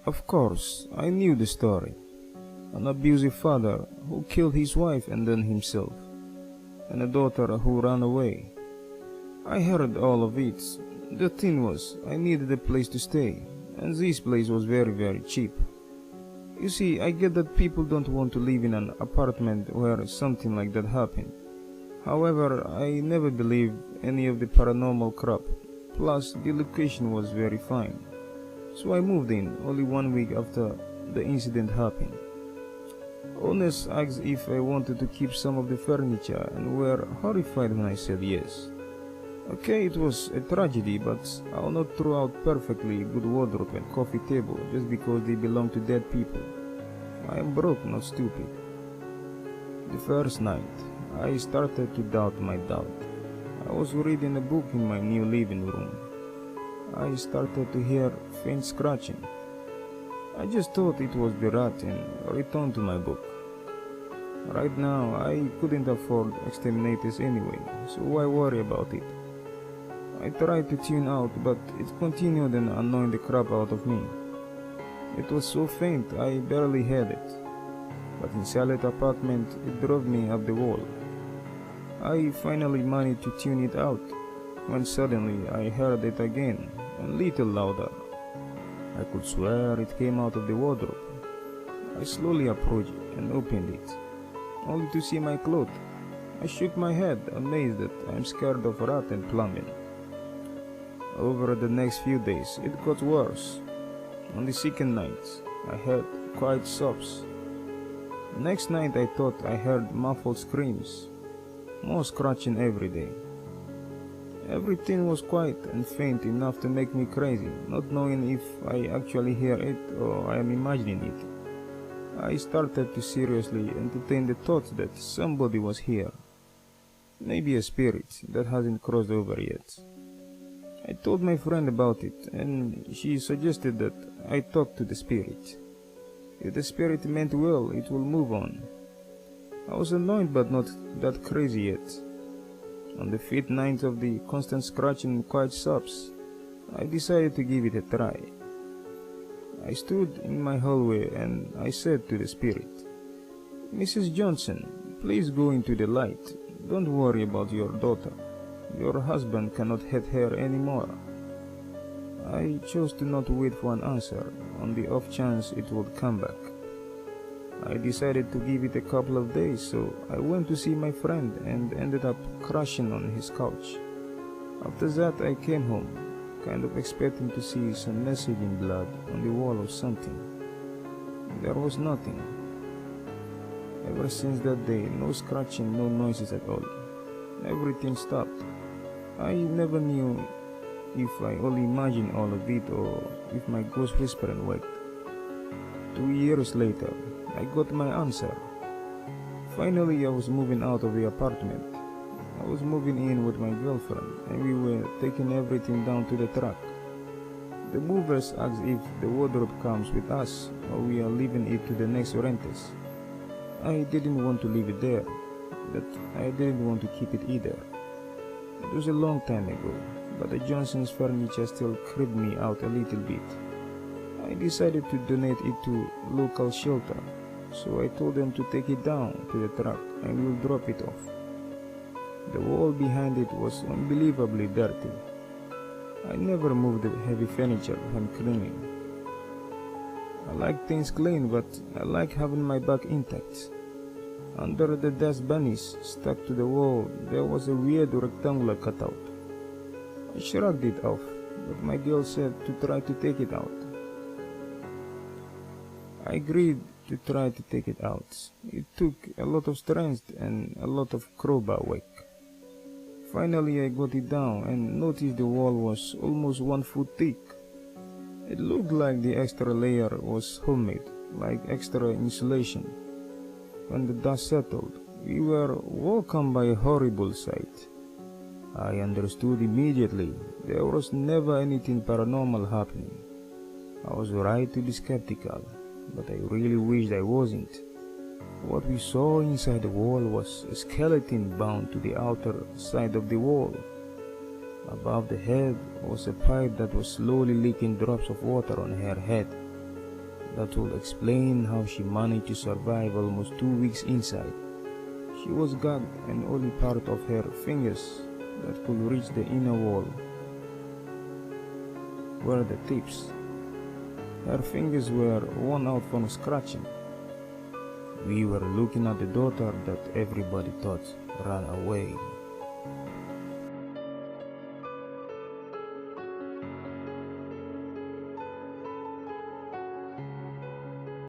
Of course, I knew the story. An abusive father who killed his wife and then himself, and a daughter who ran away. I heard all of it. The thing was, I needed a place to stay, and this place was very cheap. You see, I get that people don't want to live in an apartment where something like that happened. However, I never believed any of the paranormal crap. Plus, the location was very fine. So I moved in only 1 week after the incident happened. Owners asked if I wanted to keep some of the furniture and were horrified when I said yes. Okay, it was a tragedy, but I'll not throw out perfectly good wardrobe and coffee table just because they belong to dead people. I am broke, not stupid. The first night, I started to doubt my doubt. I was reading a book in my new living room. I started to hear faint scratching. I just thought it was the rat and returned to my book. Right now, I couldn't afford exterminators anyway, so why worry about it? I tried to tune out, but it continued and annoyed the crap out of me. It was so faint, I barely heard it. But in silent apartment, it drove me up the wall. I finally managed to tune it out, when suddenly I heard it again, and little louder. I could swear it came out of the wardrobe. I slowly approached and opened it, only to see my clothes. I shook my head, amazed that I'm scared of rat and plumbing. Over the next few days, it got worse. On the second night, I heard quiet sobs. Next night, I thought I heard muffled screams, more scratching every day. Everything was quiet and faint enough to make me crazy, not knowing if I actually hear it or I am imagining it. I started to seriously entertain the thought that somebody was here. Maybe a spirit that hasn't crossed over yet. I told my friend about it, and she suggested that I talk to the spirit. If the spirit meant well, it will move on. I was annoyed but not that crazy yet. On the fifth night of the constant scratching and quiet sobs, I decided to give it a try. I stood in my hallway and I said to the spirit, "Mrs. Johnson, please go into the light. Don't worry about your daughter. Your husband cannot hate her anymore." I chose to not wait for an answer, on the off chance it would come back. I decided to give it a couple of days, so I went to see my friend and ended up crashing on his couch. After that, I came home, kind of expecting to see some message in blood on the wall or something. There was nothing. Ever since that day, no scratching, no noises at all. Everything stopped. I never knew if I only imagined all of it or if my ghost whispering worked. 2 years later, I got my answer. Finally, I was moving out of the apartment. I was moving in with my girlfriend, and we were taking everything down to the truck. The movers asked if the wardrobe comes with us or we are leaving it to the next renters. I didn't want to leave it there, but I didn't want to keep it either. It was a long time ago, but the Johnson's furniture still creeped me out a little bit. I decided to donate it to local shelter, so I told them to take it down to the truck and we'll drop it off. The wall behind it was unbelievably dirty. I never moved the heavy furniture when cleaning. I like things clean, but I like having my back intact. Under the dust bunnies stuck to the wall, there was a weird rectangular cutout. I shrugged it off, but my girl said to try to take it out. I agreed to try to take it out. It took a lot of strength and a lot of crowbar work. Finally, I got it down and noticed the wall was almost 1 foot thick. It looked like the extra layer was homemade, like extra insulation. When the dust settled, we were welcomed by a horrible sight. I understood immediately there was never anything paranormal happening. I was right to be skeptical, but I really wished I wasn't. What we saw inside the wall was a skeleton bound to the outer side of the wall. Above the head was a pipe that was slowly leaking drops of water on her head. that would explain how she managed to survive almost 2 weeks inside. She was gagged and only part of her fingers that could reach the inner wall were the tips. Her fingers were worn out from scratching. We were looking at the daughter that everybody thought ran away.